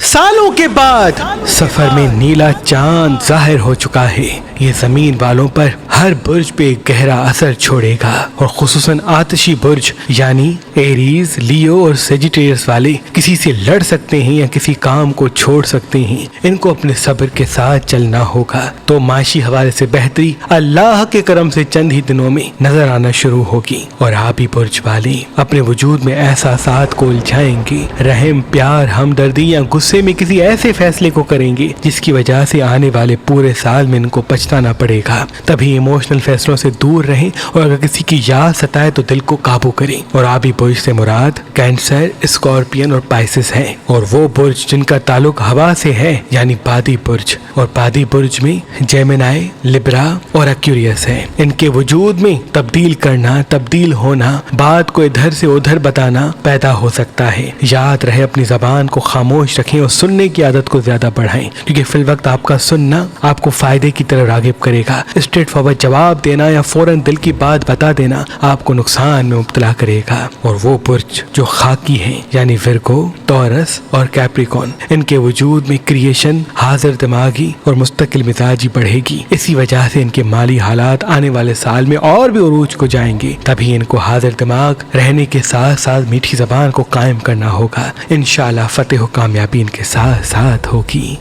سالوں کے بعد سفر میں نیلا چاند ظاہر ہو چکا ہے۔ یہ زمین والوں پر ہر برج پہ گہرا اثر چھوڑے گا، اور خصوصاً آتشی برج یعنی ایریز، لیو اور سیجیٹیریس والے کسی سے لڑ سکتے ہیں یا کسی کام کو چھوڑ سکتے ہیں۔ ان کو اپنے صبر کے ساتھ چلنا ہوگا تو معاشی حوالے سے بہتری اللہ کے کرم سے چند ہی دنوں میں نظر آنا شروع ہوگی۔ اور آبی برج والے اپنے وجود میں احساسات کو الجھائیں گے، رحم، پیار، ہمدردی یا غصے میں کسی ایسے فیصلے کو کریں گے جس کی وجہ سے آنے والے پورے سال میں ان کو پچھتانا پڑے گا۔ تبھی ایموشنل فیصلوں سے دور رہیں، اور اگر کسی کی یاد ستائے تو دل کو قابو کریں۔ اور آبی برج سے مراد کینسر، اسکارپین اور پائسس ہیں، اور وہ برج جن کا تعلق ہوا سے ہے یعنی بادی برج، اور بادی برج میں جیمنائی، لبرا اور ایکویریس ہے۔ ان کے وجود میں تبدیل کرنا، تبدیل ہونا، بات کو ادھر سے ادھر بتانا پیدا ہو سکتا ہے۔ یاد رہے اپنی زبان کو خاموش رکھیں اور سننے کی عادت کو زیادہ بڑھائیں، کیونکہ فی الوقت آپ کا سننا آپ کو فائدے کی طرف راغب کرے گا۔ اسٹریٹ فارورڈ جواب دینا یا فوراً دل کی بات بتا دینا آپ کو نقصان میں مبتلا کرے گا۔ اور وہ برج جو خاکی ہیں یعنی ورگو، ٹورس اور کیپریکون، ان کے وجود میں کریشن، حاضر دماغی اور مستقل مزاجی بڑھے گی۔ اسی وجہ سے ان کے مالی حالات آنے والے سال میں اور بھی عروج کو جائیں گے۔ تبھی ان کو حاضر دماغ رہنے کے ساتھ ساتھ میٹھی زبان کو قائم کرنا ہوگا۔ انشاءاللہ فتح و کامیابی ان کے ساتھ ساتھ ہوگی۔